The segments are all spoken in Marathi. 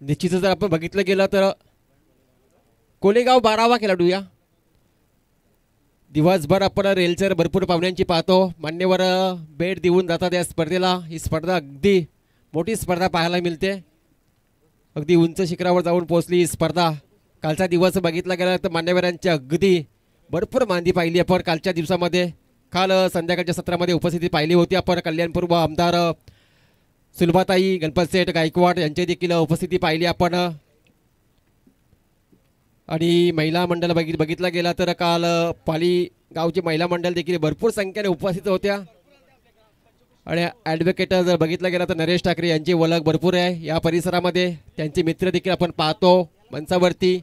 निश्चितच जर आपण बघितलं गेलं तर कोलेगाव 12वा खेळाडू या दिवसभर आपण रेलचर भरपूर पाहुण्यांची पाहतो, मान्यवर भेट देऊन जातात या स्पर्धेला. ही स्पर्धा अगदी मोठी स्पर्धा पाहायला मिळते, अगदी उंच शिखरावर जाऊन पोहोचली ही स्पर्धा. कालचा दिवस बघितला गेला तर मान्यवरांची अगदी भरपूर मांदी पाहिली आपण कालच्या दिवसामध्ये. काल संध्याकाळच्या सत्रामध्ये उपस्थिती पाहिली होती आपण. कल्याणपूर्व आमदार सुलभाताई गणपतसेठ गायकवाड यांची देखील उपस्थिती पाहिली आपण. आणि महिला मंडळ बघितला गेला तर काल पाली गावचे महिला मंडळ देखील भरपूर संख्येने उपस्थित होत्या. आणि ॲडव्होकेट जर बघितला गेला तर नरेश ठाकरे यांची ओळख भरपूर आहे या परिसरामध्ये. त्यांचे मित्र देखील आपण पाहतो मंचावरती.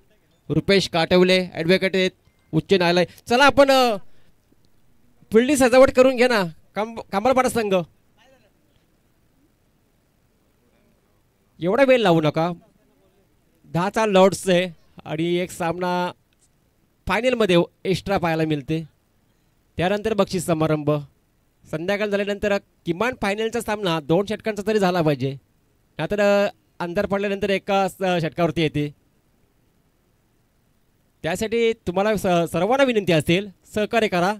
रुपेश काटवले ॲडव्होकेट आहेत उच्च न्यायालय. चला आपण फिल्डी सजावट करून घ्या ना कांबळपाडा संघ. एवढा वेळ लावू नका. 10चा लॉर्ड्स आहे आणि एक सामना फायनलमध्ये एक्स्ट्रा पाहायला मिळते. त्यानंतर बक्षीस समारंभ. संध्याकाळ झाल्यानंतर किमान फायनलचा सामना 2 षटकांचा तरी झाला पाहिजे, नाहीतर अंतर पडल्यानंतर एका षटकावरती येते. त्यासाठी तुम्हाला सर्वांना विनंती असेल सहकार्य करा.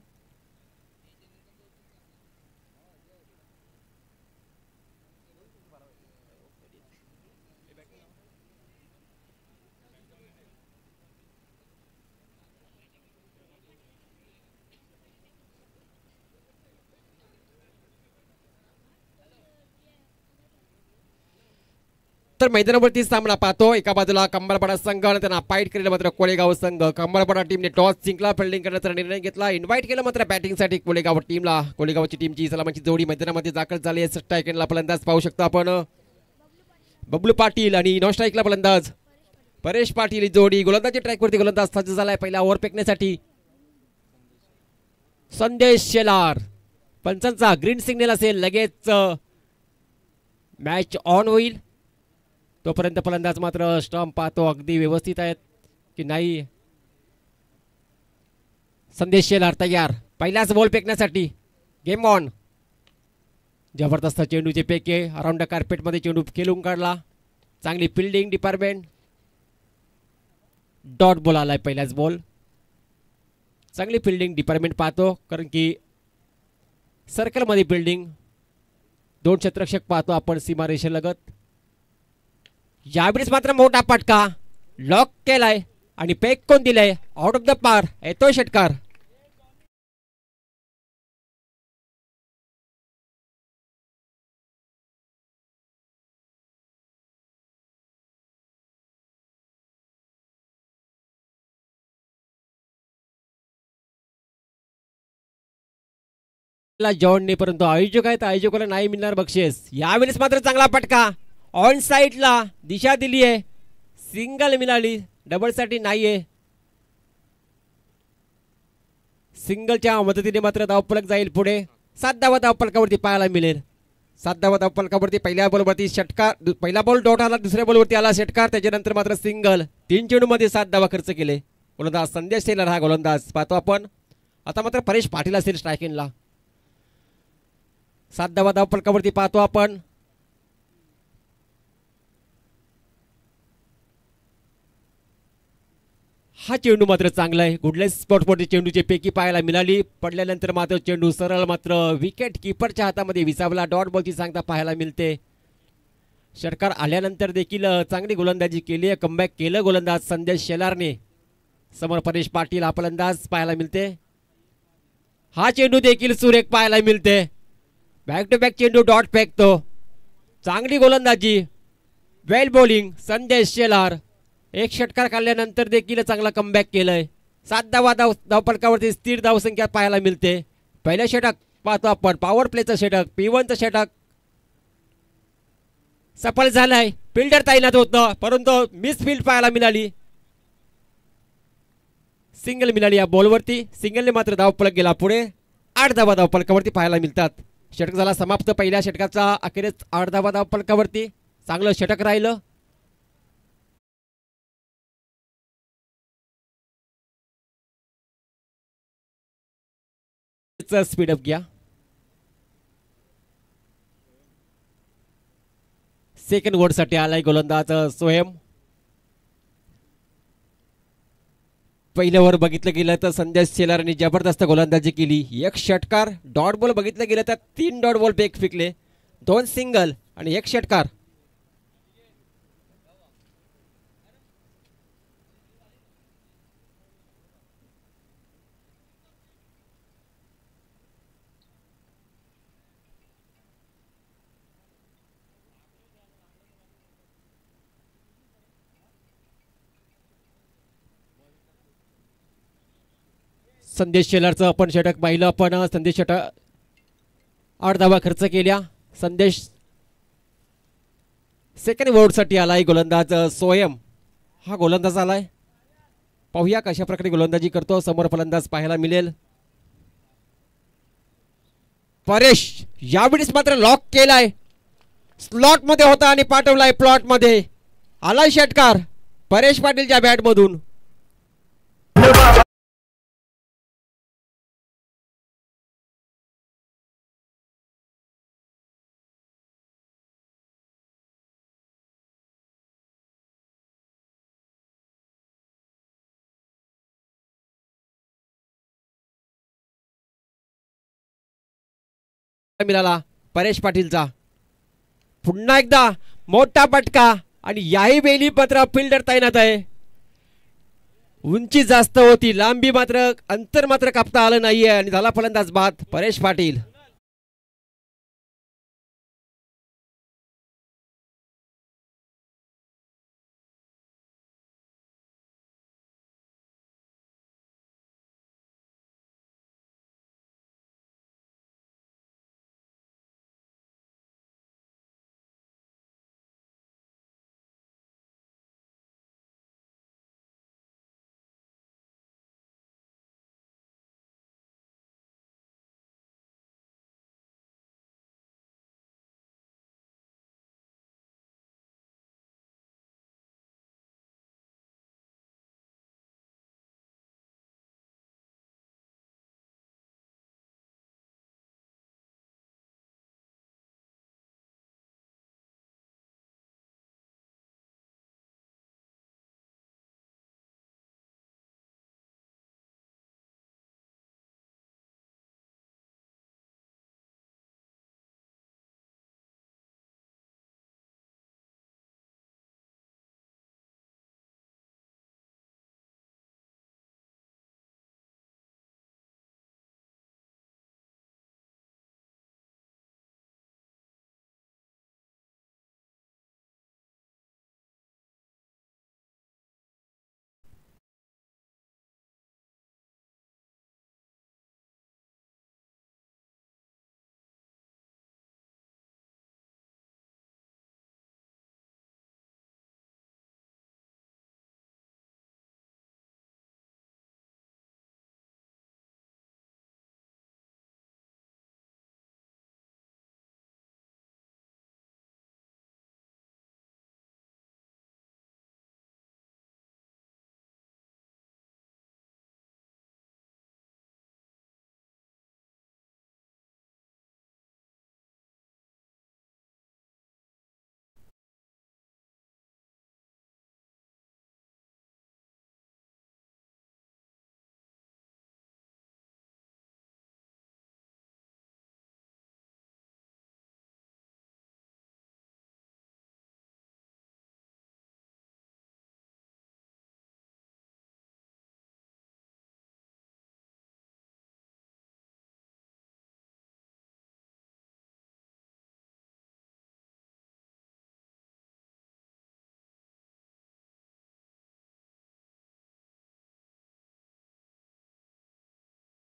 तर मैदानावरती सामना पाहतो. एका बाजूला कंबरपाडा संघ आणि त्यांना फाईट केलेलं मात्र कोलेगाव संघ. कंबरपाडा टीमने टॉस जिंकला, फिल्डिंग करण्याचा निर्णय घेतला. इन्व्हाइट केलं मात्र बॅटिंगसाठी कोलेगाव टीमला. कोलेगावची टीमची सलामाची जोडी मैदानामध्ये दाखल झाली आहे. स्ट्रायकला फलंदाज पाहू शकतो आपण बबलू पाटील आणि नॉन स्ट्राईकला फलंदाज परेश पाटील ही जोडी. गोलंदाजी ट्रॅकवरती गोलंदाज सज्ज झालाय पहिला ओव्हर फेकण्यासाठी. संदेश शेलार पंचांचा ग्रीन सिग्नल असेल लगेच मॅच ऑन होईल. तोपर्यंत फलंदाज मात्र स्टंप पाहतो अगदी व्यवस्थित आहेत की नाही. संदेश शेलार तयार पहिलाच बॉल फेकण्यासाठी. Game on. जबरदस्त चेंडूचे पेके अराउंड द कार्पेटमध्ये चेंडू खेळून काढला. चांगली फिल्डिंग डिपार्टमेंट. डॉट बॉल आलाय पहिलाच बॉल. चांगली फिल्डिंग डिपार्टमेंट पाहतो कारण की सर्कलमध्ये फिल्डिंग. 2 क्षेत्ररक्षक पाहतो आपण सीमारेषेलगत. यावेळेस मात्र मोठा फटका लॉक केलाय आणि पेक कोण दिलाय आउट ऑफ द पार. येतोय षटकार. जॉनने परंतु आयोजक आहेत, आयोजकाला नाही मिळणार बक्षीस. यावेळेस मात्र चांगला फटका ऑन साइडला दिशा दिली आहे. सिंगल मिळाली, डबलसाठी नाहीये. सिंगलच्या मदतीने मात्र धावफलक जाईल पुढे. 7 धावा धावफलकावरती पाहायला मिळेल. 7 धावा धावफलकावरती पहिल्या बॉलवरती षटकार. पहिला बॉल डॉट आला, दुसऱ्या बॉलवरती आला षटकार, त्याच्यानंतर मात्र सिंगल. 3 चेंडूमध्ये 7 धावा खर्च केले. गोलंदाज संदेश शेलार हा गोलंदाज पाहतो आपण. आता मात्र परेश पाटील असेल स्ट्रायकिंगला. 7 धावा धावफलकावरती पाहतो आपण. हा चेंडू मात्र चांगला आहे. गुडलेस स्पॉटवरती चेंडूची पैकी पाहायला मिळाली. पडल्यानंतर मात्र चेंडू सरळ मात्र विकेट किपरच्या हातामध्ये विसावला. डॉट बॉलची सांगता पाहायला मिळते. षटकार आल्यानंतर देखील चांगली गोलंदाजी केली आहे. कमबॅक केलं गोलंदाज संदेश शेलारने. समोर परेश पाटील हा फलंदाज पाहायला मिळते. हा चेंडू देखील सुरेख पाहायला मिळते. बॅक टू बॅक चेंडू डॉट फेकतो. चांगली गोलंदाजी, वेल बॉलिंग संदेश शेलार. एक षटकार काढल्यानंतर देखील चांगला कमबॅक केलंय. 7 धावा धावफलकावरती स्थिर धावसंख्या पाहायला मिळते. पहिलं षटक पाहतो आपण, पॉवर प्लेचं षटक, P1चं षटक सफल झालंय. फिल्डर तैनात होतं परंतु मिस फील्ड पाहायला मिळाली. सिंगल मिळाली या बॉलवरती. सिंगलने मात्र धावफलक गेला पुढे. 8 धावा धावफलकावरती पाहायला मिळतात. षटक झाला समाप्त पहिल्या षटकाचा. अखेरीस 8 धावा धावफलकावरती. चांगलं षटक राहिलं. स्पीडअप घ्या. सेकंड ओव्हरसाठी आलाय गोलंदाज स्वयं. पहिल्या ओव्हर बघितलं गेलं तर संदेश शेलारने जबरदस्त गोलंदाजी केली. एक षटकार, डॉट बॉल बघितलं गेलं तर 3 डॉट बॉल पेक फेकले, 2 सिंगल आणि 1 षटकार. संदेश शेलारचं आपण षटक पाहिलं. आपण संदेश षटक 8 धावा खर्च केल्या. संदेश सेकंड ओव्हरसाठी आलाय गोलंदाज स्वयं. हा गोलंदाज आलाय. पाहूया कशा प्रकारे गोलंदाजी करतो. समोर फलंदाज पाहायला मिळेल. परेश यावेळेस मात्र लॉक केलाय. स्लॉट मध्ये होता आणि पाठवलाय प्लॉट मध्ये. आलाय षटकार परेश पाटीलच्या बॅट मधून. मिळाला परेश पाटीलचा. पुन्हा एकदा मोठा पटका आणि याही वेळी मात्र फिल्डर तैनात आहे. उंची जास्त होती, लांबी मात्र अंतर मात्र कापता आलं नाहीये आणि झाला फलंदाज बाद परेश पाटील.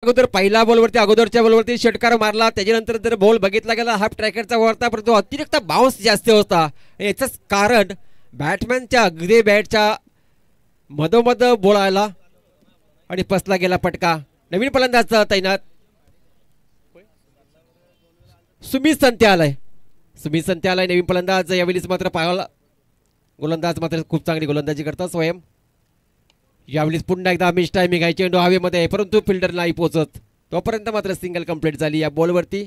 अगोदर पहिला बॉलवरती अगोदरच्या बॉलवरती षटकार मारला. त्याच्यानंतर जर बॉल बघितला गेला हाफ ट्रॅकरचा वरता, परंतु अतिरिक्त बाउन्स जास्त होता. याचंच कारण बॅटमॅनच्या अगदी बॅटच्या मधोमध बॉल आला आणि पसला गेला फटका. नवीन फलंदाज तैनात सुमित संत्या आलाय. सुमित संत्या आलाय नवीन फलंदाज. यावेळीच मात्र पाहायला गोलंदाज मात्र खूप चांगली गोलंदाजी करतात स्वयं. यावेळी पुन्हा एकदा मिस टायमिंग आहे. चेंडू हवेमध्ये आहे परंतु फिल्डर नाही पोहोचत. तोपर्यंत मात्र सिंगल कंप्लीट झाली. या बॉलवरती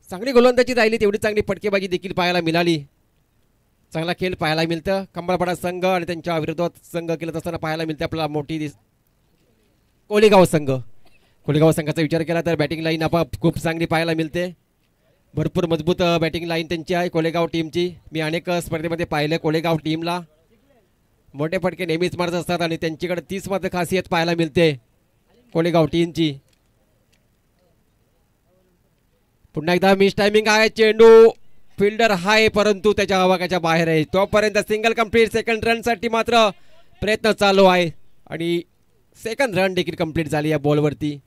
चांगली गोलंदाजी राहिली, तेवढी चांगली फटकेबाजी देखील पाहायला मिळाली. चांगला खेळ पाहायला मिळतं. कंबळपाडा संघ आणि त्यांच्या विरोधात संघ केलं असताना पाहायला मिळते आपल्याला मोठी कोळेगाव संघ. कोळेगाव संघाचा विचार केला तर बॅटिंग लाईन आपण खूप चांगली पाहायला मिळते. भरपूर मजबूत बॅटिंग लाईन त्यांची आहे कोळेगाव टीमची. मी अनेक स्पर्धेमध्ये पाहिले कोळेगाव टीमला मोठे फटके नेहमीच मारत असतात आणि त्यांच्याकडे 30 मात्र खासियत पाहायला मिळते कोळेगाव टीमची. पुन्हा एकदा मिस टायमिंग आहे. चेंडू फिल्डर हाय परंतु त्याच्या आवाक्याच्या बाहेर आहे. तोपर्यंत सिंगल कंप्लीट. सेकंड रन साठी मात्र प्रयत्न चालू आहे आणि सेकंड रन देखील कंप्लीट झाली या बॉलवरती.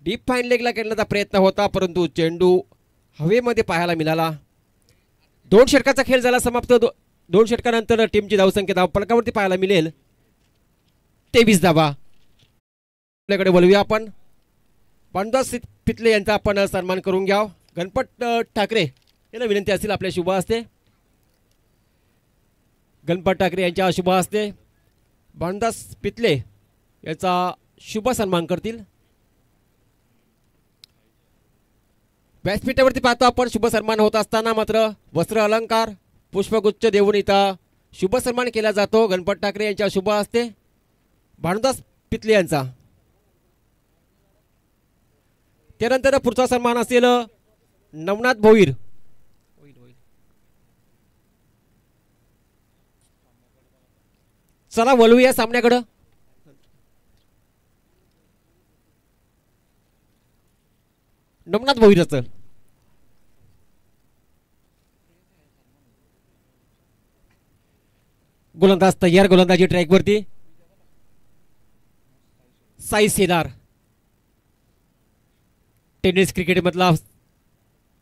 डीप फाईन लेगला खेळण्याचा प्रयत्न होता परंतु चेंडू हवेमध्ये पाहायला मिळाला. 2 षटकाचा खेळ झाला समाप्त. 2 षटकानंतर टीमची धावसंख्या धावफलकावरती पाहायला मिळेल 23 धावा. आपल्याकडे बोलूया आपण पांडुदास पितले यांचा आपण सन्मान करून घ्या. गणपत ठाकरे यांना विनंती असेल आपल्या शुभ हस्ते. गणपत ठाकरे यांच्या शुभ हस्ते पांडुदास पितले याचा शुभ सन्मान करतील. व्यासपीठावरती पाहतो आपण शुभ सन्मान होत असताना मात्र वस्त्र अलंकार पुष्पगुच्छ देऊन इथं शुभ सन्मान केला जातो गणपत ठाकरे यांच्या शुभ हस्ते भानुदास पितले यांचा. त्यानंतर पुढचा सन्मान असेल नवनाथ भोईर. चला वळूया सामन्याकडं. नवनाथ भोईरचं गोलंदाज तयार. गोलंदाजी ट्रॅकवरती साई सेलार टेनिस क्रिकेट मधला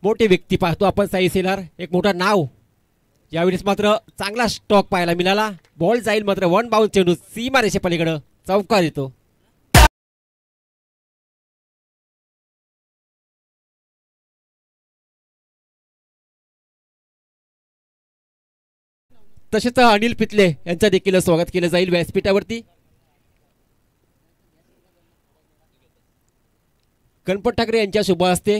मोठी व्यक्ती पाहतो आपण. साई सेलार एक मोठा नाव. यावेळेस मात्र चांगला स्टॉक पाहायला मिळाला. बॉल जाईल मात्र 1 बाउंस चेंडू सीमा रेषे पलीकडे चौकार येतो. तसेच अनिल पितले यांचा देखील स्वागत केलं जाईल व्यासपीठावरती. गणपत ठाकरे यांच्या शुभ हस्ते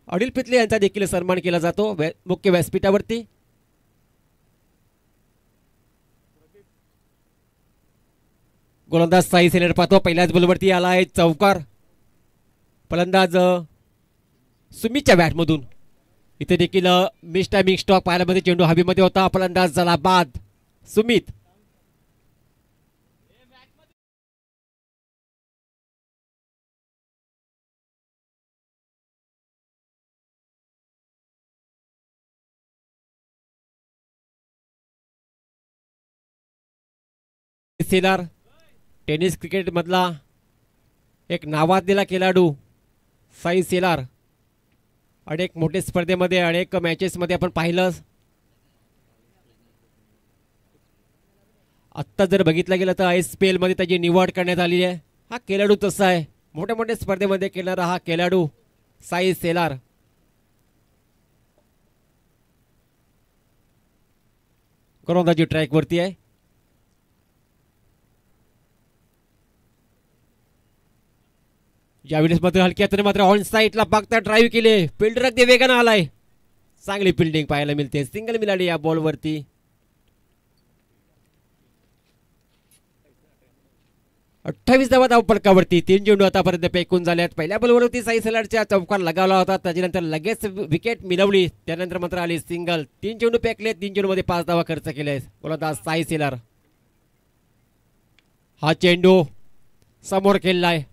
अनिल पितले यांचा देखील सन्मान केला जातो मुख्य व्यासपीठावरती. गोलंदाज साई सेलर पाहतो. पहिल्याच बॉलवरती आला आहे चौकार. फलंदाज सुमितच्या बॅटमधून इथे देखील मिस टायमिंग स्टॉक पाहायला मध्ये. चेंडू हवेमध्ये होता. फलंदाज झाला बाद सुमित. सेलार टेनिस क्रिकेट मधला एक नावाजलेला खेळाडू साई सेलार. अनेक मोठ्या स्पर्धेमध्ये अनेक मॅचेसमध्ये आपण पाहिलं. आत्ता जर बघितलं गेलं तर ISPL मध्ये त्याची निवड करण्यात आली आहे. हा खेळाडू तसा आहे. मोठ्या मोठ्या स्पर्धेमध्ये खेळणारा हा खेळाडू साई सेलार. गोलंदाजी ट्रॅकवरती आहे. यावेळेस मात्र हलक्यात मात्र ऑन साईडला बघता ड्राईव्ह केले. फिल्डर अगदी वेगानं आलाय. चांगली फिल्डिंग पाहायला मिळते. सिंगल मिळाली या बॉलवरती. 28 धावा धावफलकावरती. 3 चेंडू आतापर्यंत फेकून झाल्यात. पहिल्या बॉलवरती साई सेलारच्या चौकार लगावला होता. त्याच्यानंतर लगेच विकेट मिळवली. त्यानंतर मात्र आली सिंगल. 3 चेंडू फेकले. 3 चेंडू मध्ये 5 धावा खर्च केले. गोलंदाज साई सेलार. हा चेंडू समोर खेळलाय.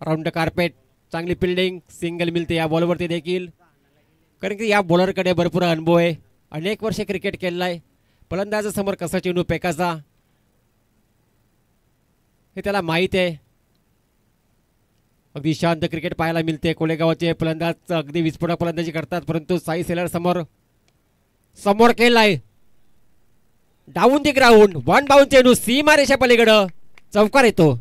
Round carpet. चांगली फिल्डिंग. सिंगल मिळते या बॉलवरती देखील. कारण की या बॉलरकडे भरपूर अनुभव आहे. अनेक वर्षे क्रिकेट खेळलाय. फलंदाज समोर कसा चेंडू फेकायचा हे त्याला माहीत आहे. अगदी शांत क्रिकेट पाहायला मिळते. कोळेगावचे फलंदाज अगदी विस्फोटक फलंदाजी करतात परंतु साई सेलार समोर खेळलाय. डाऊन दी ग्राउंड 1 बाउंस चेंडू सीमा रेषा पलीकडे चौकार येतो.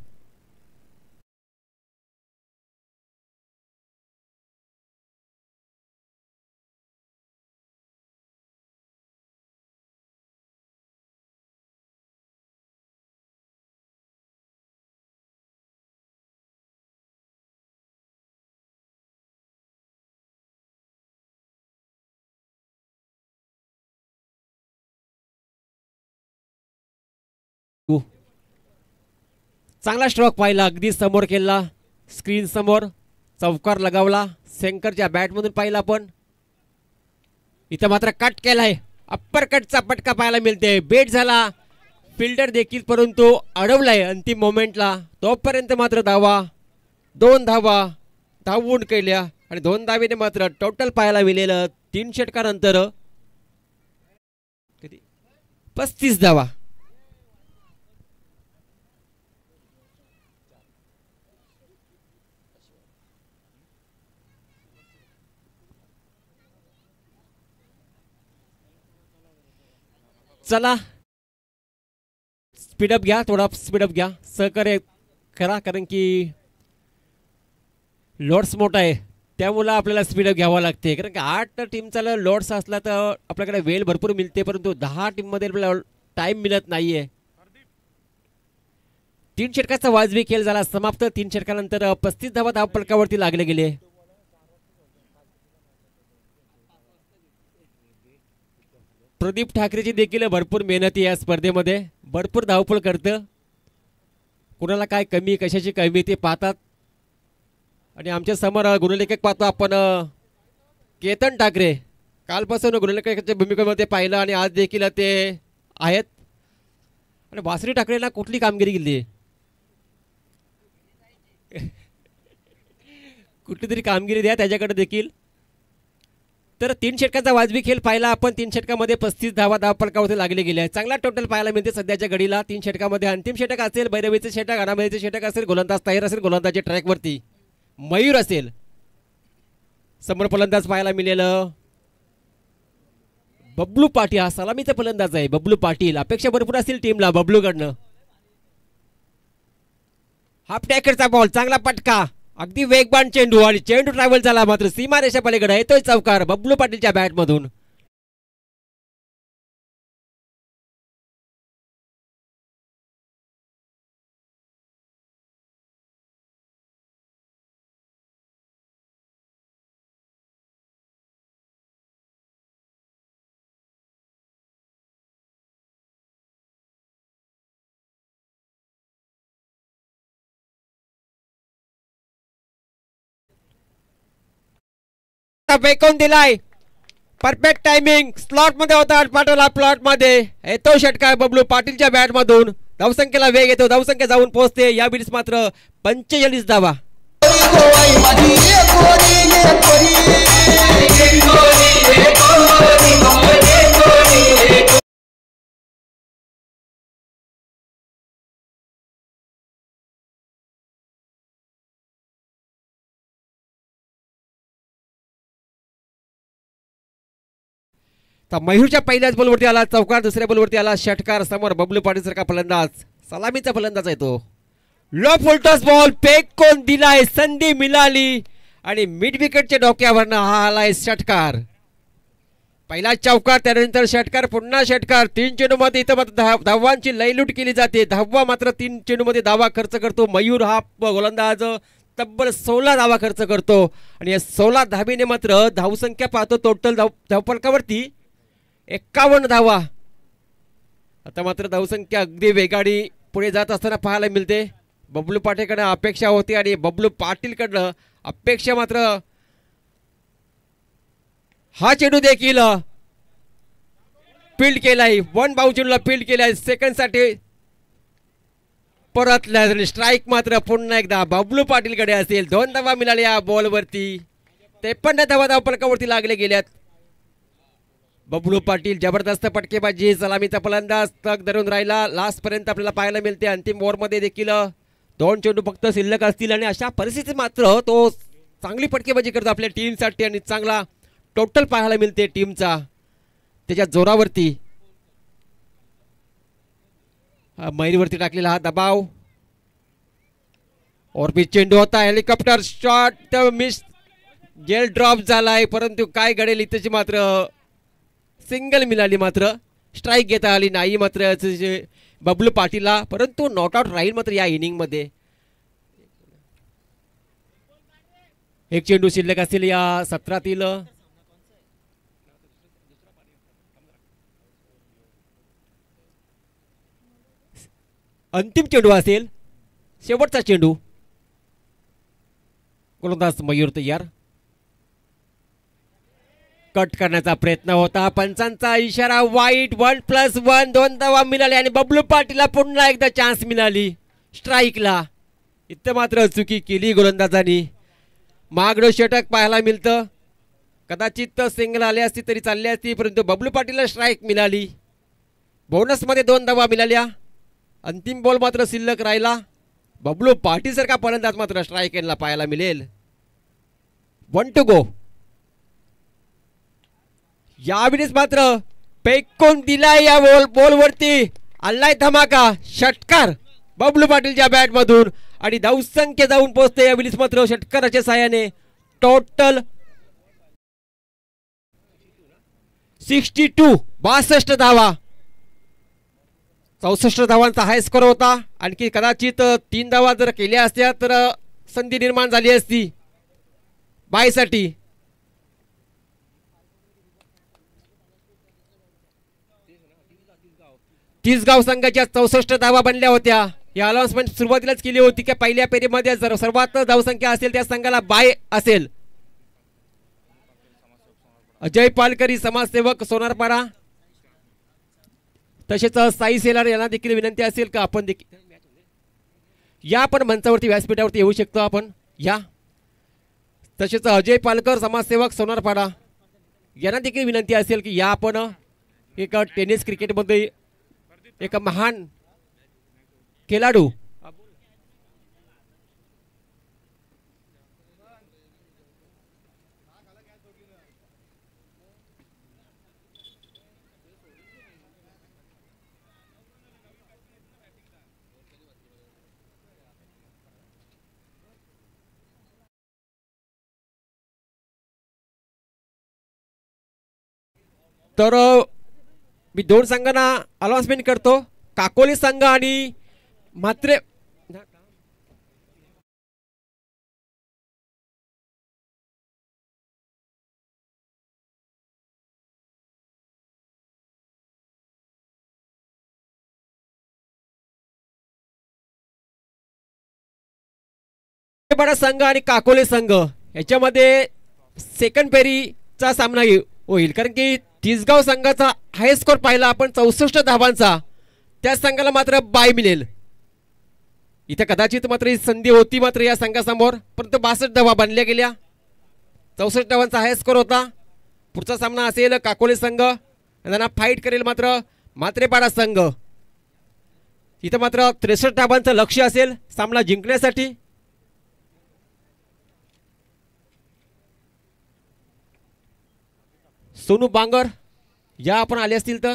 चांगला स्ट्रोक पाहिला, अगदी समोर केला, स्क्रीन समोर चौकार लगावला, सेंकरच्या बॅटमधून पाहिला. पण इथं मात्र कट केलाय, अप्पर कटचा पटका पाहायला मिळते. बेट झाला फिल्डर देखील, परंतु अडवलाय अंतिम मोमेंटला. तोपर्यंत मात्र धावा, 2 धावा धावून केल्या आणि 2 धावेने मात्र टोटल पाहायला मिळेलं 3 षटकानंतर 35 धावा. चला स्पीडअप घ्या, थोडा स्पीडअप घ्या, सहकार्य करा, कारण की लॉर्ड्स मोठा आहे त्यामुळे आपल्याला स्पीडअप घ्यावं लागते. कारण की 8 टीमचा लॉर्ड्स असला तर आपल्याकडे वेळ भरपूर मिळते, परंतु 10 टीममध्ये आपल्याला टाइम मिळत नाहीये. 3 षटकाचा वाजवी खेळ झाला समाप्त. 3 षटकानंतर 35 धावा धावफलकावरती लागले गेले. प्रदीप ठाकरेची देखील भरपूर मेहनती या स्पर्धेमध्ये, भरपूर धावपळ करतं, कुणाला काय कमी कशाची कमी ते पाहतात. आणि आमच्या समोर गुणलेखक पाहतो आपण केतन ठाकरे, कालपासून गुणलेखकाच्या भूमिकेमध्ये पाहिलं आणि आज देखील ते आहेत. आणि वासरी ठाकरेंना कुठली कामगिरी केली, कुठली तरी कामगिरी द्या त्याच्याकडे देखील. तर 3 षटकाचा वाजवी खेळ पाहिला आपण. 3 षटकामध्ये 35 धावा धावफलकावरती लागले गेले. चांगला टोटल पाहायला मिळते सध्याच्या घडीला. 3 षटकामध्ये अंतिम षटक असेल, भैरवीचे षटक, अनामयचे षटक असेल, गोलंदाज ताहीर असेल, गोलंदाजच्या ट्रॅकवरती मयूर असेल, समोर फलंदाज पाहायला मिळेल बबलू पाटील. हा सलामीचा फलंदाज आहे बबलू पाटील. अपेक्षा भरपूर असतील टीमला बबलूकडनं. हाफ टॅकरचा बॉल, चांगला पटका, अगदी वेगवान चेंडू आणि चेंडू ट्रॅव्हल झाला मात्र सीमारेषा पलीकडे येतोय चौकार बबलू पाटीलच्या बॅटमधून. फेकून दिलाय, परफेक्ट टायमिंग, स्लॉट मध्ये होता, पाठवला प्लॉट मध्ये. येतो षटकार बबलू पाटीलच्या बॅट मधून. धावसंख्येला वेग येतो, धावसंख्या जाऊन पोहोचते. या बिल्स मात्र 45 धावा. मयूरच्या पहिल्याच बॉलवरती आला चौकार, दुसऱ्या बॉलवरती आला षटकार. समोर बबलू पाटील सारखा फलंदाज, सलामीचा फलंदाज आहे तो. लो फुलटॉस बॉल फेकून दिलाय, संधी मिळाली आणि मिड विकेटच्या डोक्यावरनं हा आलाय षटकार. पहिला चौकार, त्यानंतर षटकार, पुन्हा षटकार. 3 चेंडूमध्ये इथं मात्र धावांची लयलूट केली जाते. धावा मात्र 3 चेंडूमध्ये धावा खर्च करतो मयूर हा गोलंदाज. तब्बल 16 धावा खर्च करतो आणि या 16 धावेने मात्र धावसंख्या पाहतो टोटल धावफलकावरती 51 धावा. आता मात्र धावसंख्या अगदी वेगाने पुढे जात असताना पाहायला मिळते. बबलू पाटीलकडे अपेक्षा होती आणि बबलू पाटीलकडनं अपेक्षा मात्र हा चेंडू देखील फील्ड केलाय, 1 बाउंस चेंडूला फील्ड केलाय. सेकंड साठी परतल्या, स्ट्राईक मात्र पुन्हा एकदा बबलू पाटीलकडे असेल. 2 धावा मिळाल्या या बॉलवरती. 53 धावा धावफलकावरती लागले गेल्यात. बबलू पाटील जबरदस्त फटकेबाजी, सलामीचा फलंदाज तग धरून राहिला लास्ट पर्यंत आपल्याला पाहायला मिळते. अंतिम ओव्हरमध्ये देखील 2 चेंडू फक्त शिल्लक असतील आणि अशा परिस्थितीत मात्र तो चांगली फटकेबाजी करतो आपल्या टीमसाठी आणि चांगला टोटल पाहायला मिळते टीमचा त्याच्या जोरावरती. मयूरवरती टाकलेला हा दबाव, और चेंडू होता, हेलिकॉप्टर शॉट मिस, गेल ड्रॉप झालाय, परंतु काय घडेल इथेची मात्र सिंगल मिळाली, मात्र स्ट्राईक घेता आली नाही मात्र बबलू पाटीलला. परंतु नॉट आउट राहील मात्र या इनिंग मध्ये. एक चेंडू शिल्लक असतील या सत्रातील. अंतिम चेंडू असेल शेवटचा चेंडू. गोलंदाज मयूर तयार. कट करण्याचा प्रयत्न होता. पंचांचा इशारा वाईट. 1+1 2 धावा मिळाले आणि बबलू पाटीलला पुन्हा एकदा चान्स मिळाली स्ट्राईकला. इथं मात्र चुकी केली गोलंदाजांनी. मागडं षटक पाहायला मिळतं. कदाचित सिंगल आले असती तरी चालली असती, परंतु बबलू पाटीलला स्ट्राईक मिळाली. बोनसमध्ये 2 धावा मिळाल्या. अंतिम बॉल मात्र शिल्लक राहिला. बबलू पाटील सारखा फलंदाज मात्र स्ट्राईक यांना पाहायला मिळेल. 1 to go. यावेळेस मात्र फेकून दिलाय या बॉलवरती. आलाय धमाका षटकार बबलू पाटीलच्या बॅट मधून आणि धावसंख्या जाऊन पोहोचते यावेळेस मात्र षटकाराच्या साहाय्याने. टोटल 62 62 धावा. 64 धावांचा हाय स्कोर होता. आणखी कदाचित 3 धावा जर केल्या असत्या तर संधी निर्माण झाली असती बायसाठी. तिसगाव संघाच्या 64 धावा बनल्या होत्या. या अनाउन्समेंट सुरुवातीलाच केली होती की पहिल्या फेरीमध्ये जर सर्वात धावसंख्या असेल त्या संघाला बाय असेल. अजय पालकरी समाजसेवक सोनारपाडा, तसेच साई सेलार यांना देखील विनंती असेल का आपण देखील या आपण मंचावरती व्यासपीठावरती येऊ शकतो आपण या. तसेच अजय पालकर समाजसेवक सोनारपाडा यांना देखील विनंती असेल की या आपण एक टेनिस क्रिकेटमध्ये एक महान खेळाडू तर मी 2 संघांना अनाउन्समेंट करतो. काकोली संघ आणि मात्रे संघ आणि काकोली संघ याच्यामध्ये सेकंड फेरीचा सामना होईल. कारण की तिसगाव संघाचा हाय स्कोर पाहिला आपण 64 धावांचा. त्या संघाला मात्र बाय मिळेल. इथे कदाचित मात्र ही संधी होती मात्र या संघासमोर, परंतु 62 धावा बनल्या गेल्या. 64 धावांचा हाय स्कोर होता. पुढचा सामना असेल काकोली संघ त्यांना फाईट करेल मात्र मात्रेपाडा संघ. इथं मात्र 63 धावांचं लक्ष्य असेल सामना जिंकण्यासाठी. सोनू बांगर या आपण आले असतील तर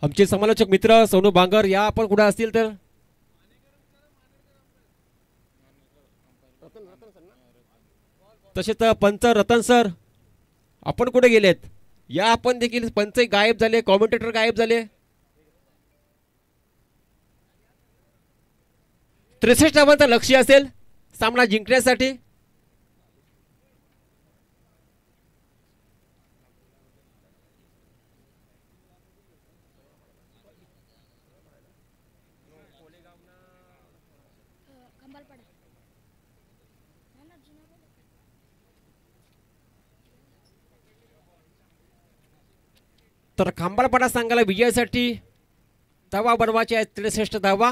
आमचे समालोचक मित्र सोनू बांगर या आपण कुठे असतील तर तसेच पंच रतन सर आपण कुठे गेलेत या आपण देखील. पंच गायब झाले, कॉमेंटेटर गायब झाले. 63 धावांचं लक्ष्य असेल सामना जिंकण्यासाठी. तर खांबाळपाडा संघाला विजयासाठी धावा बनवायच्या आहेत. 63 धावा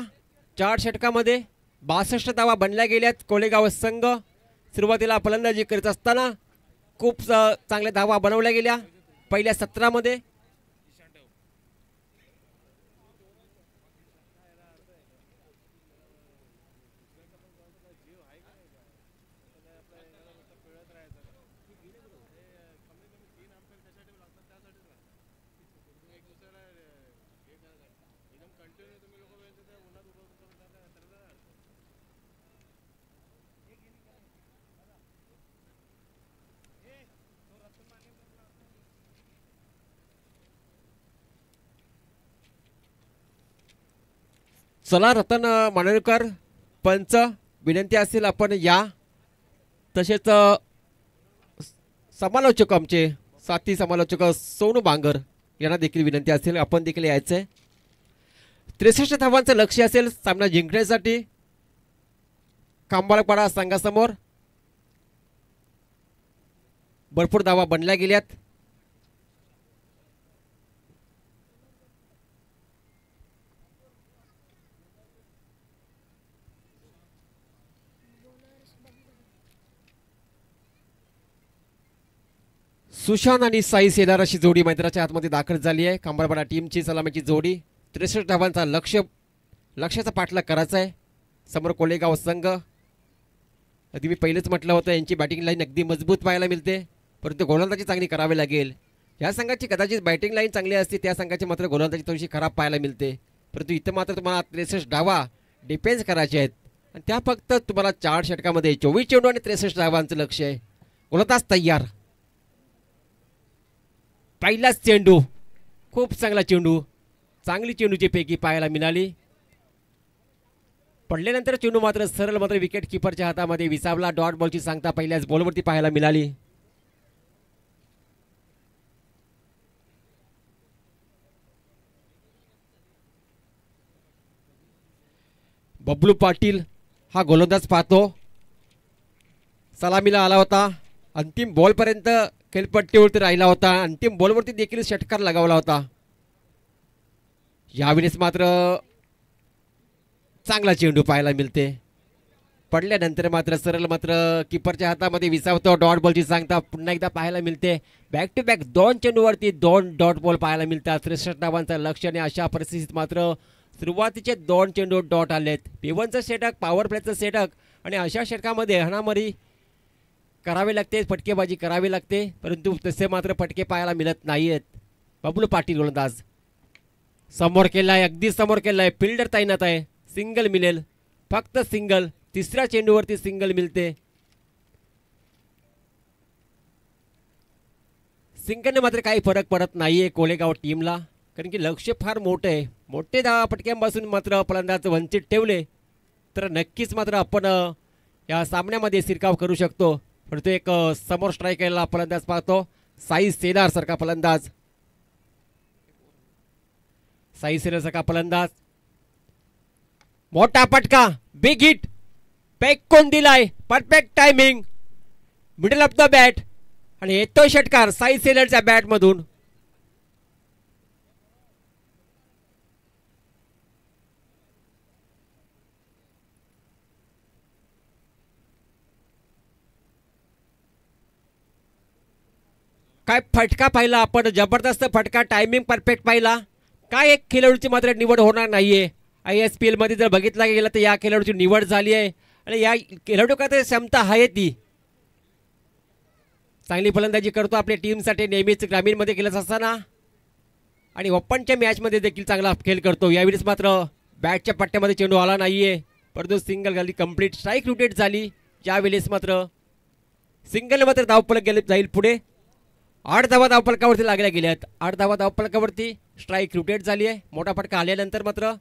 4 षटकामध्ये 62 धावा बनल्या गेल्यात. कोलेगाव संघ सुरुवातीला फलंदाजी करीत असताना खूप चांगल्या धावा बनवल्या गेल्या पहिल्या 17 मध्ये. चला रतन मानेरकर पंच विनंती असेल आपण या, तसेच समालोचक आमचे साथी समालोचक सोनू बांगर यांना देखील विनंती असेल आपण देखील यायचंय. 63 धावांचं लक्ष्य असेल सामना जिंकण्यासाठी खांबाळपाडा संघासमोर. भरपूर धावा बनल्या गेल्यात. सुशांत आणि साई सेलार अशी जोडी मैदानाच्या आतमध्ये दाखल झाली आहे. खांबाळपाडा टीमची सलामीची जोडी. 63 धावांचा लक्ष्याचा पाठलाग करायचा आहे. समोर कोलेगाव संघ. अगदी मी पहिलेच म्हटलं होतं यांची बॅटिंग लाईन अगदी मजबूत पाहायला मिळते, परंतु गोलंदाजी चांगली करावी लागेल. या संघाची कदाचित बॅटिंग लाईन चांगली असते, त्या संघाची मात्र गोलंदाजी थोडीशी खराब पाहायला मिळते. परंतु इथं मात्र तुम्हाला 63 धावा डिफेन्स करायचे आहेत आणि त्या फक्त तुम्हाला 4 षटकामध्ये 24 चेंडू आणि 63 धावांचं लक्ष आहे. गोलंदाज तयार. पहिलाच चेंडू, खूप चांगला चेंडू, चांगली चेंडूची पैकी पाहायला मिळाली. पडल्यानंतर चेंडू मात्र सरळ मात्र विकेट किपरच्या हातामध्ये विसावला. डॉट बॉलची सांगता पहिल्याच बॉलवरती पाहायला मिळाली. बबलू पाटील हा गोलंदाज पाहतो. सलामीला आला होता, अंतिम बॉलपर्यंत खेळपट्टीवरती राहिला होता, अंतिम बॉलवरती देखील षटकार लगावला होता. यावेळेस मात्र चांगला चेंडू पाहायला मिळते. पडल्यानंतर मात्र सरळ मात्र किपरच्या हातामध्ये विसावतो. डॉट बॉलची सांगता पुन्हा एकदा पाहायला मिळते. बॅक टू बॅक 2 चेंडूवरती 2 डॉट बॉल पाहायला मिळतात. 63 धावांचं लक्ष आणि अशा परिस्थितीत मात्र सुरुवातीचे 2 चेंडू डॉट आलेत. P1चं षटक, पॉवर प्लेचं षटक आणि अशा षटकामध्ये हाणामारी करावे लागते, फटकेबाजी करावी लागते, परंतु तसे मात्र फटके पाहायला मिळत नाहीयेत. बबलू पाटील गोलंदाज समोर केलाय, अगदी समोर केलाय. फिल्डर तैनात आहे. सिंगल मिळेल, फक्त सिंगल. तिसऱ्या चेंडूवरती सिंगल मिळते. सिंगलने मात्र काही फरक पडत नाहीये कोलेगाव टीमला, कारण की लक्ष फार मोठं आहे. मोठे 10 फटक्यांपासून मात्र फलंदाज वंचित ठेवले तर नक्कीच मात्र आपण या सामन्यामध्ये शिरकाव करू शकतो. परंतु एक समोर स्ट्राईक यायला फलंदाज पाहतो. साई सेलार सारखा फलंदाज, साई सेलार सारखा फलंदाज. मोठा फटका, बिग हिट, फेकून दिलाय. Perfect timing, middle of the bat आणि येतो षटकार साई सेलरच्या बॅट मधून. काय फटका पाहिला आपण, जबरदस्त फटका, टायमिंग परफेक्ट पाहिला. काय एक खेळाडूची मात्र निवड होणार नाहीये. ISPL मध्ये जर बघितला गेला तर या खेळाडूची निवड झाली आहे आणि या खेळाडू का तर क्षमता आहे, ती चांगली फलंदाजी करतो आपल्या टीमसाठी. नेहमीच ग्रामीणमध्ये खेळत असताना आणि ओपनच्या मॅचमध्ये देखील चांगला खेळ करतो. यावेळेस मात्र बॅटच्या पट्ट्यामध्ये चेंडू आला नाहीये, परंतु सिंगल झाली, कंप्लीट स्ट्राईक रोटेट झाली. यावेळेस मात्र सिंगल मात्र धावफलक गेले जाईल पुढे. 8 धावा धावफलकावरती लागल्या गेल्यात. 8 धावा धावफलकावरती स्ट्राईक रोटेट झाली आहे. मोठा फटका आल्यानंतर मात्र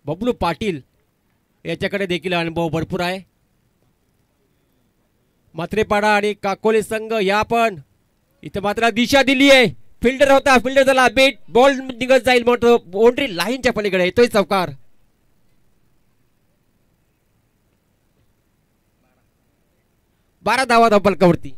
बबलू पाटील याच्याकडे देखील अनुभव भरपूर आहे. मात्रेपाडा आणि काकोली संघ या पण इथं मात्र दिशा दिली आहे. फिल्डर होता, फिल्डर झाला, बेट बॉल निघत जाईल, मोठं बाउंड्री लाईनच्या पलीकडे येतोय चौकार. बारा धावा धावफलकावरती.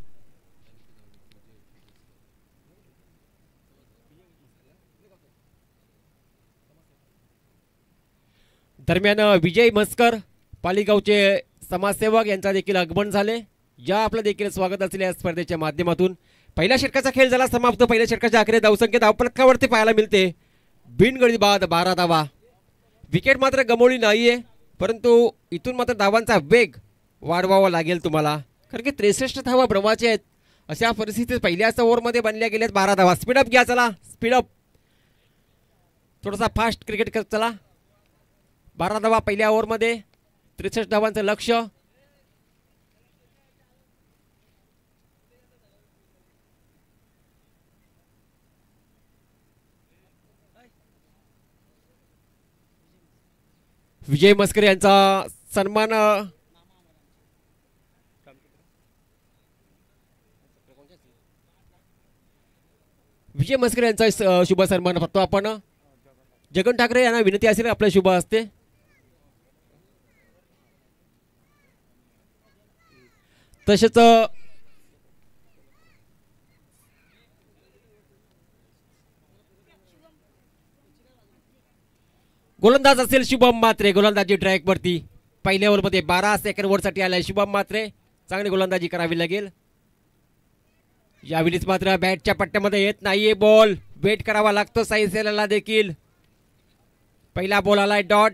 दरम्यान विजय मस्कर पालिगावचे समाजसेवक यांचा देखील आगमन झाले. या आपलं देखील स्वागत असलेल्या स्पर्धेच्या माध्यमातून पहिल्या षटकाचा खेळ झाला समाप्त. पहिल्या षटकाच्या आखरी धावसंख्या धावफलकावरती पाहायला मिळते. बिनगडी बाद 12 धावा. विकेट मात्र गमावली नाहीये, परंतु इथून मात्र धावांचा वेग वाढवावा लागेल तुम्हाला, कारण की 63 धावा ब्रह्माचे आहेत. अशा परिस्थितीत पहिल्याच ओव्हरमध्ये बनल्या गेल्यात 12 धावा. स्पीडअप घ्या, चला स्पीडअप, थोडासा फास्ट क्रिकेट चला. 12 धावा पहिल्या ओव्हरमध्ये, 63 धावांचं लक्ष. विजय मस्कर यांचा सन्मान विजय मस्कर यांचा शुभ सन्मान करतो आपण. जगन ठाकरे यांना विनंती असेल आपल्या शुभ हस्ते. तसेच गोलंदाज असेल शुभम म्हात्रे. गोलंदाजी ट्रॅक वरती पहिल्या ओव्हरमध्ये 12 सेकंड साठी आलाय शुभम म्हात्रे. चांगली गोलंदाजी करावी लागेल. यावेळीच मात्र बॅटच्या पट्ट्यामध्ये येत नाहीये बॉल. वेट करावा लागतो साई सेलाला देखील. पहिला बॉल आलाय डॉट,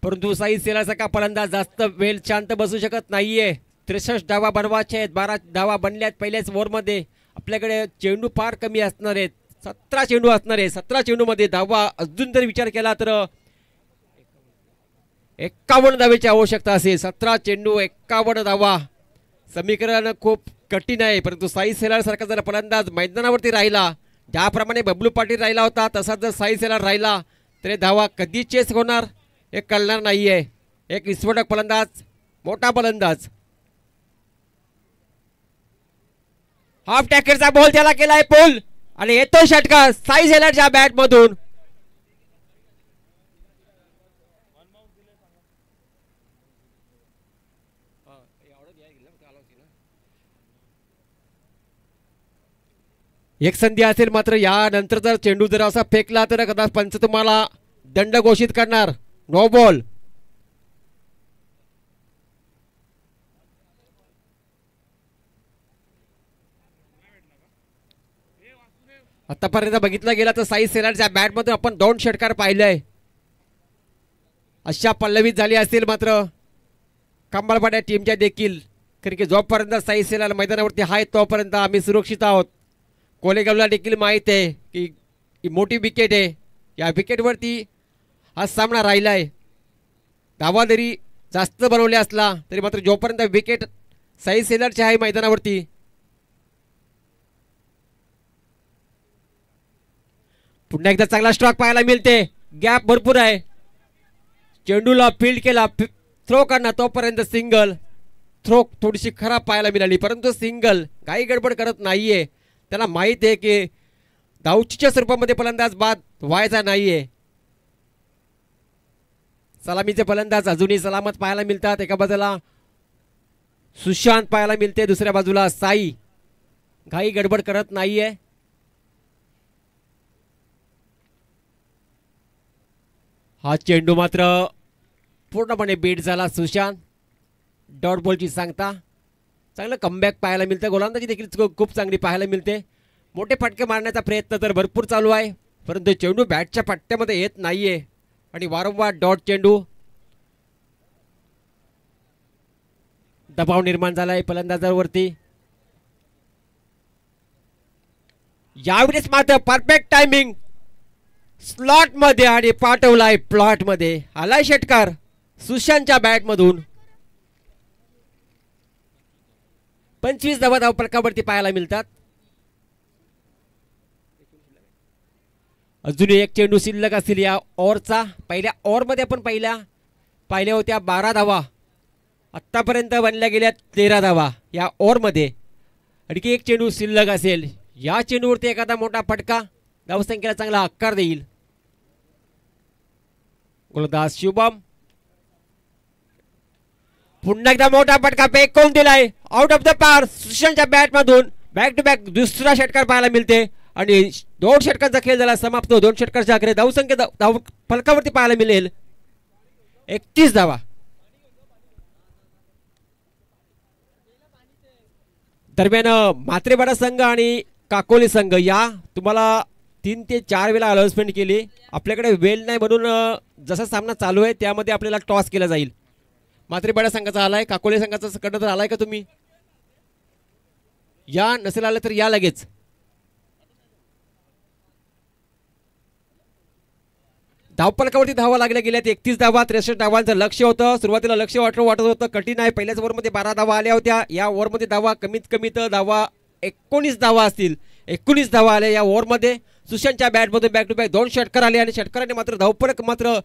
परंतु साई सेलासारखा फलंदाज जास्त वेळ शांत बसू शकत नाहीये. 63 धावा बनवायचे आहेत. 12 धावा बनल्यात पहिल्याच ओव्हरमध्ये. आपल्याकडे चेंडू फार कमी असणार आहेत. 17 चेंडू असणार आहे. 17 चेंडूमध्ये धावा अजून जर विचार केला तर 51 धावेची आवश्यकता असेल. 17 चेंडू 51 धावा. समीकरण खूप कठीण आहे, परंतु साई सेलार सारखा जर फलंदाज मैदानावरती राहिला, ज्याप्रमाणे बबलू पाटील राहिला होता तसाच जर साई सेलार राहिला तरी धावा कधी चेस होणार हे कळणार नाहीये. एक विस्फोटक फलंदाज, मोठा फलंदाज. हाफ टॅकरचा बॉल त्याला केलाय पोल आणि येतो षटकार साई सेलारच्या बॅट मधून. एक संधी असेल, मात्र यानंतर जर चेंडू जर असा फेकला तर कदाचित पंच तुम्हाला दंड घोषित करणार. No ball. आतापर्यंत बघितला गेला तर साई सेलारच्या बॅटमध्ये आपण 2 षटकार पाहिलेय. अशा पल्लवीत झाली असेल मात्र कंबाळपाड्या टीमच्या देखील, कारण की जोपर्यंत साई सेलार मैदानावरती आहे तोपर्यंत आम्ही सुरक्षित आहोत. कोलेगावला देखील माहीत आहे की ही मोठी विकेट आहे. या विकेटवरती हा सामना राहिलाय. धावा जरी जास्त बनवले असला तरी मात्र जोपर्यंत विकेट साई सेलारची आहे मैदानावरती, पुन्हा एकदा चांगला स्ट्रोक पाहायला मिळते. गॅप भरपूर आहे. चेंडूला फील्ड केला, थ्रो करणार तोपर्यंत सिंगल. थ्रो थोडीशी खराब पाहायला मिळाली, परंतु सिंगल. काही गडबड करत नाहीये. त्याला माहित आहे की धावचीच्या स्वरूपामध्ये फलंदाज बाद व्हायचा नाहीये. सलामीचे फलंदाज अजूनही सलामत पाहायला मिळतात. एका बाजूला सुशांत पाहायला मिळते, दुसऱ्या बाजूला साई. काही गडबड करत नाहीये. हा चेंडू मात्र पूर्णपणे बीट झाला. सुशांत डॉट बॉलची सांगता. चांगलं कमबॅक पाहायला मिळतं. गोलंदाजी देखील खूप चांगली पाहायला मिळते. मोठे फटके मारण्याचा प्रयत्न तर भरपूर चालू आहे, परंतु चेंडू बॅटच्या पट्ट्यामध्ये येत नाहीये आणि वारंवार डॉट चेंडू. दबाव निर्माण झालाय फलंदाजावरती. यावेळेस मात्र परफेक्ट टायमिंग स्लॉट मध्ये आणि पाठवलाय प्लॉट मध्ये. आलाय षटकार सुशांतच्या बॅट मधून. 25 धावा धावफलकावरती पाहायला मिळतात. अजूनही एक चेंडू शिल्लक असेल या ओव्हरचा. पहिल्या ओव्हरमध्ये आपण पाहिल्या होत्या 12 धावा. आतापर्यंत बनल्या गेल्या 13 धावा या ओव्हरमध्ये. आणखी एक चेंडू शिल्लक असेल. या चेंडूवरती एखादा मोठा फटका धावसंख्येला चांगला आकार देईल. गोलंदाज शुभम. पुन्हा एकदा मोठा फटका फेकून दिलाय आउट ऑफ द पार. सुशांतच्या बॅट मधून बॅक टू बॅक दुसरा षटकार पाहायला मिळते आणि 2 षटकांचा खेळ झाला समाप्त. 2 षटकांच्या आकडे धावसंख्या धाव फलकावरती पाहायला मिळेल 31 धावा. दरम्यान म्हात्रेपाडा संघ आणि काकोली संघ या तुम्हाला 3 ते 4 वेळा अनाउन्समेंट केली. आपल्याकडे वेळ नाही म्हणून जसा सामना चालू आहे त्यामध्ये आपल्याला टॉस केला जाईल. म्हात्रेपाडा संघाचा आलाय, काकोली संघाचा कडनं तर आलाय का तुम्ही? या नसेल आलं तर या लगेच. धावफलकावरती धावा लागल्या गेल्यात 31 धावा. 63 धावांचं लक्ष होतं. सुरुवातीला लक्ष वाटत होतं कठीण आहे. पहिल्याच ओव्हरमध्ये 12 धावा आल्या होत्या. या ओव्हरमध्ये धावा कमीत कमी तर धावा 19 धावा असतील. 19 धावा आल्या या ओव्हरमध्ये. सुशांतच्या बॅटमधून बॅक टू बॅक 2 षटकार आले आणि षटकाराने मात्र धावफलक मात्र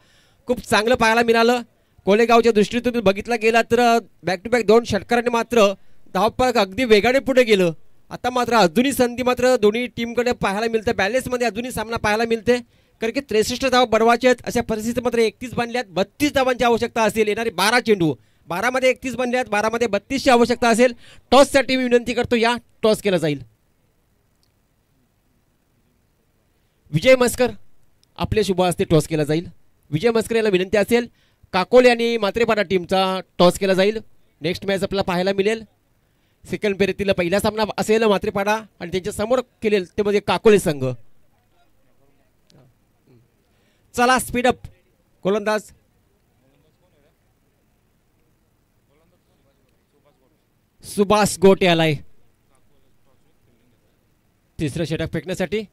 खूप चांगलं पाहायला मिळालं. कोलेगावच्या दृष्टीतून बघितला गेला तर बॅक टू बॅक 2 षटकारांनी मात्र धावफलक अगदी वेगाने पुढे गेलं. आता मात्र अजूनही संधी मात्र दोन्ही टीमकडे पाहायला मिळते. बॅलेन्समध्ये अजूनही सामना पाहायला मिळते, कारण की 63 धावा बनवायचे आहेत. अशा परिस्थितीत मात्र 31 बनल्यात. 32 धावांची आवश्यकता असेल. येणारी 12 चेंडू, 12 मध्ये 31 बनल्यात, 12 मध्ये 32ची आवश्यकता असेल. टॉससाठी मी विनंती करतो, या टॉस केला जाईल. विजय मस्कर आपले शुभ हस्ते टॉस केला जाईल. विजय मस्कर याला विनंती असेल. काकोले आणि मात्रेपाडा टीमचा टॉस केला जाईल. नेक्स्ट मॅच आपल्याला पाहायला मिळेल. सेकंड फेरीतील पहिला सामना असेल मात्रेपाडा आणि त्यांच्या समोर केलेल ते म्हणजे काकोले संघ. चला स्पीडअप. गोलंदाज सुभाष गोटे आलाय तिसरं षटक फेकण्यासाठी.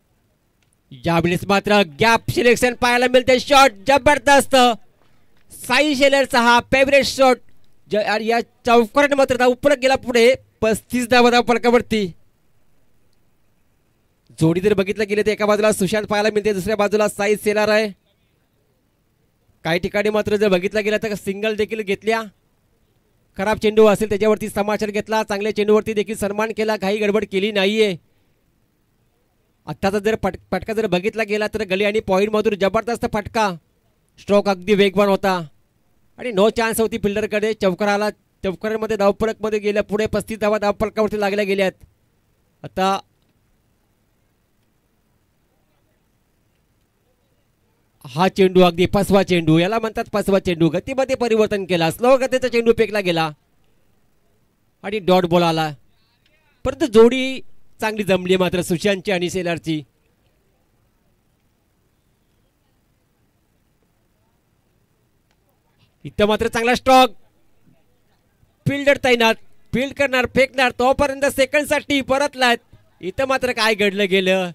यावेळेस मात्र गॅप सिलेक्शन पाहायला मिळते. शॉट जबरदस्त. साई शेलरचा हा फेवरेट शॉट. या चौकाराने मात्र धाव परत गेला पुढे. 35 धावा धाव फलकावरती. जोडी जर बघितलं गेले तर एका बाजूला सुशांत पाहायला मिळते, दुसऱ्या बाजूला साई सेलार आहे. काही ठिकाणी मात्र जर बघितलं गेलं तर सिंगल देखील घेतल्या. खराब चेंडू असेल त्याच्यावरती समाचार घेतला, चांगल्या चेंडूवरती देखील सन्मान केला, काही गडबड केली नाहीये. आत्ताचा जर फटका जर बघितला गेला तर गली आणि पॉईंट मधून जबरदस्त फटका. स्ट्रोक अगदी वेगवान होता आणि नो चान्स होती फिल्डरकडे. चौकाराला चौकारामध्ये धावफलकमध्ये गेल्या पुढे 35 धावा धावफलकावरती लागल्या गेल्यात. आता हा चेंडू अगदी फसवा चेंडू, याला म्हणतात फसवा चेंडू. गतीमध्ये परिवर्तन केला, स्लो गतीचा चेंडू फेकला गेला आणि डॉट बॉल आला. परंतु जोडी चांगली जमली मात्र सुशांतची आणि सेलारची. इथं मात्र चांगला स्ट्रोक. फिल्डर तैनात, फील्ड करणार, फेकणार, तोपर्यंत सेकंडसाठी परतलात. इथं मात्र काय घडलं गेलं,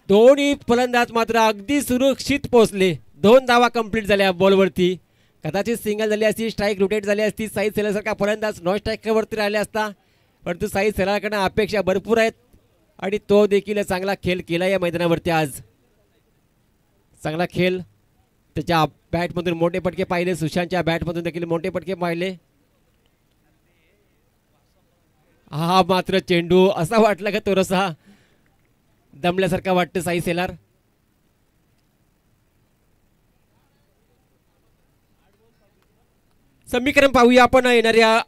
दोन्ही फलंदाज मात्र अगदी सुरक्षित पोहोचले. 2 धावा कंप्लीट झाल्या बॉलवरती. कदाचित सिंगल झाली असती, स्ट्राईक रोटेट झाली असती, साई सेलारसारखा फलंदाज नॉन स्ट्राईकवरती राहिला असता. परंतु साई सेलारकडे अपेक्षा भरपूर आहेत आणि तो देखील चांगला खेळ केला या मैदानावरती आज. चांगला खेळ. त्याच्या बॅटमधून मोठे पटके पाहिले, सुशांतच्या बॅटमधून देखील मोठे पटके पाहिले. हा मात्र चेंडू असा वाटला का थोडासा दमल्यासारखा वाटतं साई सेलार. समीकरण पाहूया आपण. येणाऱ्या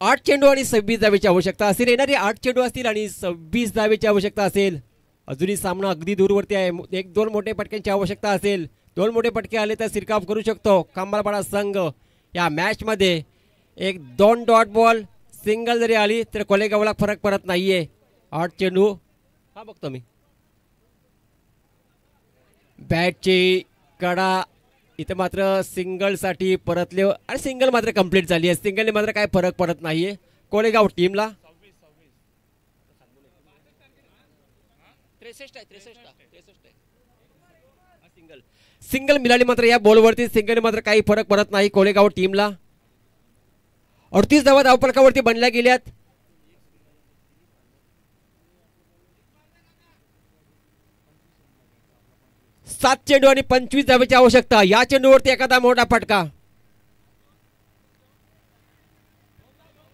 8 चेंडू आणि 26 धावेची आवश्यकता असेल. येणारे 8 चेंडू असतील आणि 26 धावेची आवश्यकता असेल. अजूनही सामना अगदी दूरवरती आहे. 1-2 मोठे पटक्यांची आवश्यकता असेल. 2 मोठे पटके आले तर सिरकाव करू शकतो खंबाळपाडा संघ. या मॅच मध्ये 1-2 डॉट बॉल सिंगल जरी आली तर कोलेगावला फरक पडत नाहीये. 8 चेंडू. हा बघतो मी बॅटची कडा. इथे मात्र सिंगल साठी परतले आणि सिंगल मात्र कंप्लीट झाली आहे. सिंगलने मात्र काय फरक पडत नाहीये कोलेगाव टीमला. 63 सिंगल मिळाली मात्र या बॉलवरती. सिंगलने मात्र काही फरक पडत नाही कोलेगाव टीमला. 38 धावा धावफलकावरती बनल्या गेल्यात. सात चेंडू आणि 25 धावेची आवश्यकता. या चेंडूवरती एखादा मोठा फटका.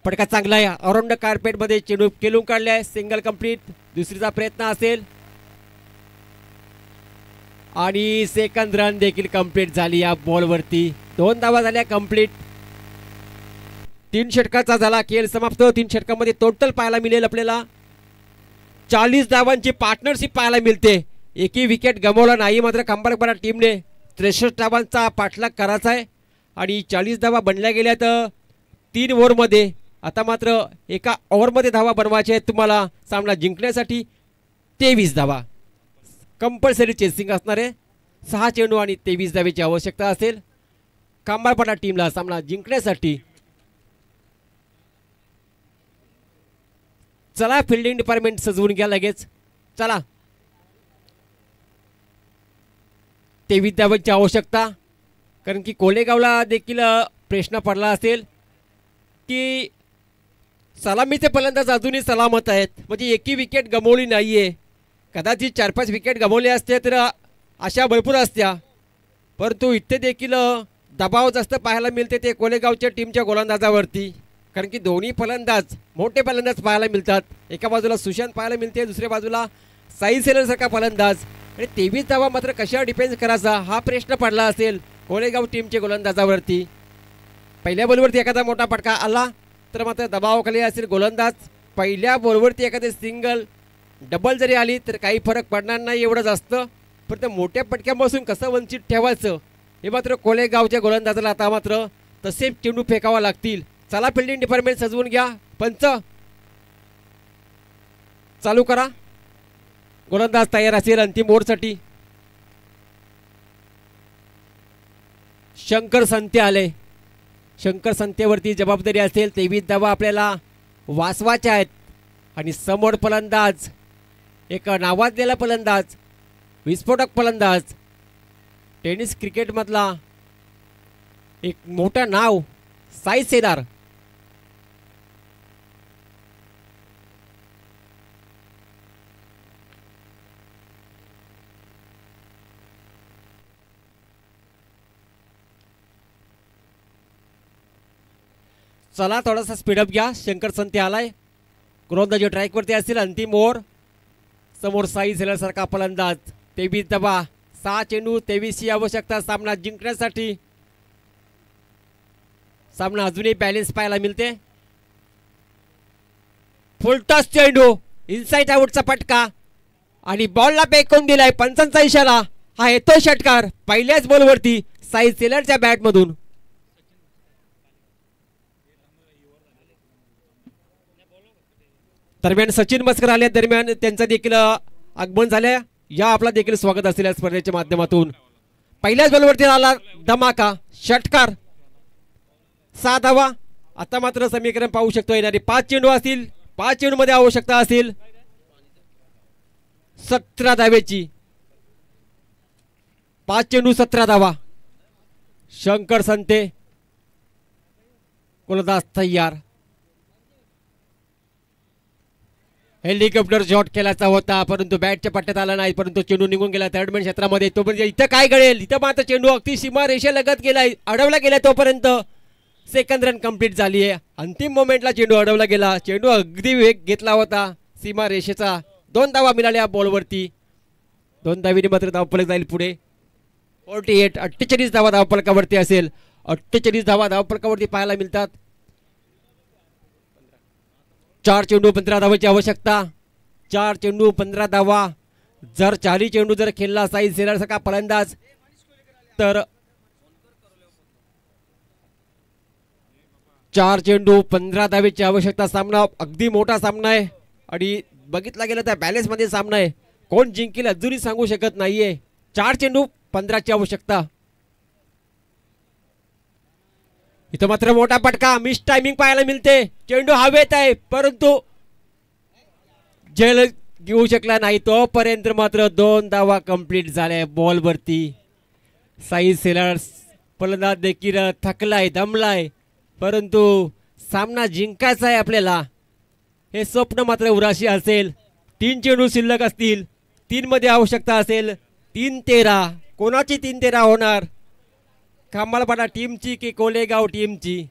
फटका चांगला आहे. अराउंड कार्पेट मध्ये चेंडू केलून काढलाय. Single complete. दुसरीचा प्रयत्न असेल आणि सेकंड रन देखील कंप्लीट झाली या बॉलवरती. 2 धावा झाल्या कंप्लीट. 3 षटकाचा झाला खेळ समाप्त. 3 षटकामध्ये टोटल पाहायला मिळेल आपल्याला 40 धावांची पार्टनरशिप पाहायला मिळते. एकही विकेट गमावला नाही मात्र खंबाळपाडा टीमने 63 धावांचा पाठलाग करायचा आहे आणि 40 धावा बनल्या गेल्या तर 3 ओव्हरमध्ये. आता मात्र एका ओव्हरमध्ये धावा बनवायच्या आहेत तुम्हाला सामना जिंकण्यासाठी. 23 धावा कंपल्सरी चेसिंग असणार आहे. 6 चेंडू आणि 23 धावेची आवश्यकता असेल खंबाळपाडा टीमला सामना जिंकण्यासाठी. चला फिल्डिंग डिपार्टमेंट सजवून घ्या लगेच. चला 23 धावांची आवश्यकता. कारण की कोलेगावला देखील प्रश्न पडला असेल की सलामीचे फलंदाज अजूनही सलामत आहेत, म्हणजे एकही विकेट गमावली नाहीये. कदाचित 4-5 विकेट गमावले असते तर आशा भरपूर असत्या, परंतु इथे देखील दबाव जास्त पाहायला मिळते ते कोलेगावच्या टीमच्या गोलंदाजावरती, कारण की दोन्ही फलंदाज मोठे फलंदाज पाहायला मिळतात. एका बाजूला सुशांत पाहायला मिळते, दुसऱ्या बाजूला साई सेलरसारखा फलंदाज. आणि 23 धावा मात्र कशा डिफेन्स करायचा हा प्रश्न पडला असेल कोलेगाव टीमच्या गोलंदाजावरती. पहिल्या बॉलवरती एखादा मोठा फटका आला तर मात्र दबावाखाली असेल गोलंदाज. पहिल्या बॉलवरती एखादे सिंगल डबल जरी आली तर काही फरक पडणार नाही एवढं जास्त, पण त्या मोठ्या पटक्यापासून कसं वंचित ठेवायचं हे मात्र कोलेगावच्या गोलंदाजाला आता मात्र तसे चेंडू फेकावा लागतील. चला फिल्डिंग डिपार्टमेंट सजवून घ्या. पंच चालू करा. गोलंदाज तयार असेल अंतिम ओव्हरसाठी. शंकर संते आले. शंकर संतेवरती जबाबदारी असेल. 23 धावा आपल्याला वाचवायच्या आहेत. आणि समोर फलंदाज एक नावाजलेला फलंदाज, विस्फोटक फलंदाज, टेनिस क्रिकेटमधला एक मोठं नाव साई सेलार. चला थोडासा स्पीडअप घ्या. शंकर संते आलाय. गोलंदाजी ट्रॅकवरती असतील. अंतिम ओव्हर. समोर साई सेलर सारखा फलंदाज. 23 धावा, 6 चेंडू, 23 आवश्यकता सामना जिंकण्यासाठी. सामना अजूनही बॅलेन्स पाहायला मिळते. फुलटॉस चेंडू, इनसाइड आउटचा फटका आणि बॉलला फेकून दिलाय. पंचांचा इशारा. हा येतो षटकार पहिल्याच बॉलवरती साई सेलरच्या बॅटमधून. दरम्यान सचिन मस्कर आल्या. दरम्यान त्यांचं देखील आगमन झाले. या आपला देखील स्वागत असेल या स्पर्धेच्या माध्यमातून. पहिल्याच बॉलवरती आला धमाका षटकार. 6 धावा. आता मात्र समीकरण पाहू शकतो. येणारे 5 चेंडू असतील. 5 चेंडू मध्ये आवश्यकता असेल 17 धावेची. 5 चेंडू 17 धावा. शंकर संते गोलंदाज तयार. हेलिकॉप्टर शॉट केल्याचा होता परंतु बॅटच्या पट्ट्यात आला नाही. परंतु चेंडू निघून गेला थर्डमॅन क्षेत्रामध्ये. तो म्हणजे इथं काय घडेल. इथं मात्र चेंडू अगदी सीमा रेषेलगत गेलाय, अडवला गेला. तोपर्यंत सेकंड रन कंप्लीट झाली आहे. अंतिम मोमेंटला चेंडू अडवला गेला. चेंडू अगदी वेग घेतला होता सीमा रेषेचा. 2 धावा मिळाल्या बॉलवरती. 2 धावीने मात्र धावफलक जाईल पुढे. 48 धावा धावफलकावरती असेल. 48 धावा धावफलकावरती पाहायला मिळतात. 4 चेंडू 15 धावाची आवश्यकता. 4 चेंडू 15 धावा. जर 4 चेंडू जर खेळला साई सेलर सारखा फलंदाज तर 4 चेंडू 15 धावेची आवश्यकता. सामना अगदी मोठा सामना आहे आणि बघितला गेलं तर बॅलन्स मध्ये सामना आहे. कोण जिंकेल अजूनही सांगू शकत नाहीये. 4 चेंडू 15ची आवश्यकता. इथं मात्र मोठा फटका, मिस टायमिंग पाहायला मिळते. चेंडू हवेत आहे परंतु झेल घेऊ शकला नाही. तोपर्यंत मात्र 2 धावा कंप्लीट झाल्या बॉलवरती. साई सेलर फलंदाज देखील थकलाय, दमलाय, परंतु सामना जिंकायचा आहे आपल्याला. हे स्वप्न मात्र उराशी असेल. 3 चेंडू शिल्लक असतील. 3 मध्ये आवश्यकता असेल 3-13. कोणाची 3-13 होणार. खांबाळपाडा टीमची की कोलेगाव टीमची.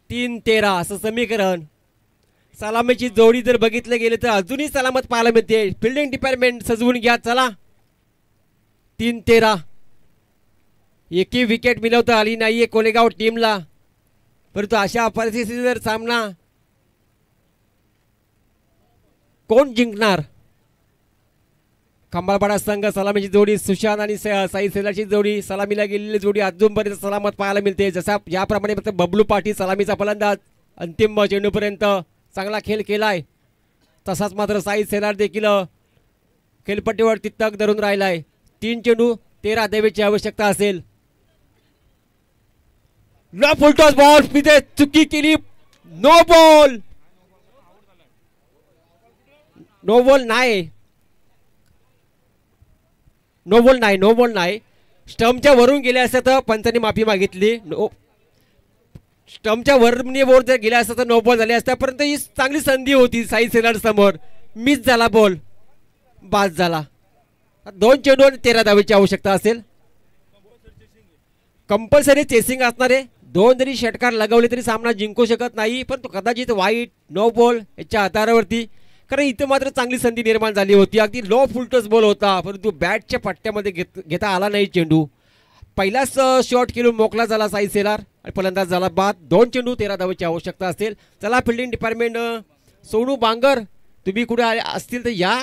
3-13 असं समीकरण. सलामीची जोडी जर बघितलं गेले तर अजूनही सलामत पाहायला मिळते. फिल्डिंग डिपार्टमेंट सजवून घ्या. चला 3-13. एकही विकेट मिळवता आली नाहीये कोलेगाव टीमला. परंतु अशा परिस्थितीत जर सामना कोण जिंकणार. खंबाळपाडा संघ सलामीची जोडी सुशांत आणि साई सेलरची जोडी, सलामीला गेलेली जोडी अजूनपर्यंत सलामत पाहायला मिळते. जसा याप्रमाणे फक्त बबलू पाटील सलामीचा फलंदाज अंतिम चेंडूपर्यंत चांगला खेळ केलाय, तसाच मात्र साई सेलर देखील खेळपट्टीवरती तग धरून राहिलाय. 3 चेंडू 13 धावेची आवश्यकता असेल. नो फुलटॉस बॉल तिथे चुकी केली. No ball. नो बॉल नाही. नो बॉल नाही. नो बॉल नाही. स्टंपच्या वरून गेले असते तर पंचांनी माफी मागितली. स्टंपच्या वरून जर गेल्या असता तर नो बॉल झाले असता. परंतु ही चांगली संधी होती साई सेलर समोर. मिस झाला बॉल. बाद झाला. 2 चेंडू आणि 13 धावेची आवश्यकता असेल. कंपल्सरी चेसिंग असणार आहे. 2 जरी षटकार लगवले तरी सामना जिंकू शकत नाही, पण तो कदाचित वाईट नो बॉल याच्या आधारावरती, कारण इथं मात्र चांगली संधी निर्माण झाली होती. अगदी लो फुलटस बॉल होता, परंतु बॅटच्या पट्ट्यामध्ये घेता आला नाही चेंडू. पहिलाच शॉट खेळून मोकळा झाला साई सेलार आणि फलंदाज झाला बाद. 2 चेंडू 13 धावेची आवश्यकता असेल. चला फिल्डिंग डिपार्टमेंट सोनू बांगर तुम्ही कुठे असतील तर या.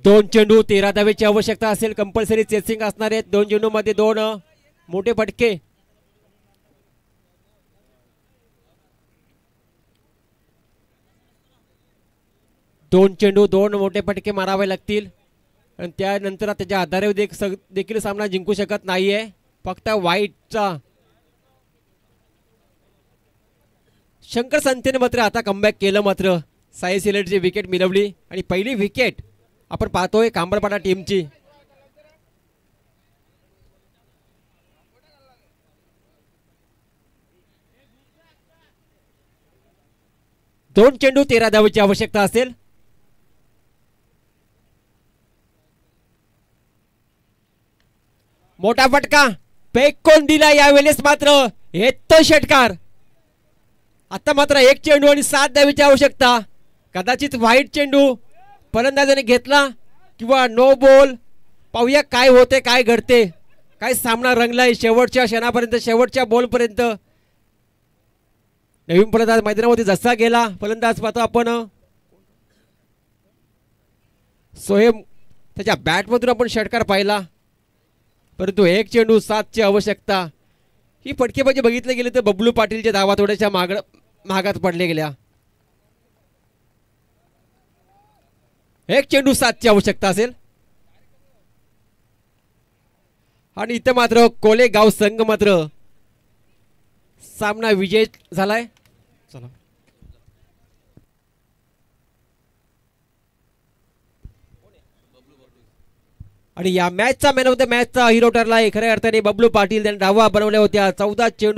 दोन चेंडू 13 धावेची आवश्यकता असेल. कंपल्सरी चेसिंग असणार आहेत. 2 चेंडू मध्ये 2 मोठे फटके. दोन चेंडू 2 मोठे फटके मारावे लागतील आणि त्यानंतर त्याच्या आधारे देखील सामना जिंकू शकत नाहीये. फक्त वाईटचा शंकर संतेने मात्र आता कमबॅक केलं. मात्र साई सेलरची विकेट मिळवली आणि पहिली विकेट आपण पाहतोय कांबळपाडा टीमची. दोन चेंडू 13 धावेची आवश्यकता असेल. मोठा फटका फेकून दिला यावेळेस, मात्र येतो षटकार. आता मात्र 1 चेंडू आणि 7 धावेची आवश्यकता. कदाचित वाईट चेंडू फलंदाजाने घेतला किंवा नो बॉल. पाहूया काय होते, काय घडते, काय सामना रंगलाय शेवटच्या क्षणापर्यंत, शेवटच्या बॉलपर्यंत. नवीन फलंदाज मैदानामध्ये जसा गेला फलंदाज पाहतो आपण सोहेम, त्याच्या बॅटमधून आपण षटकार पाहिला, परंतु 1 चेंडू 7 ची आवश्यकता. ही फटकेबाजी बघितले गेले तर बबलू पाटीलच्या धावा थोड्याशा महागात पडले गेल्या. 1 चेंडू 7 ची आवश्यकता असेल. आणि इथं मात्र कोलेगाव संघ मात्र सामना विजय झालाय. चला आणि या मॅचचा मॅन ऑफ द मॅचचा हिरो ठरलाय खऱ्या अर्थाने बबलू पाटील. त्यांनी धावा बनवल्या होत्या. 14 चेंडू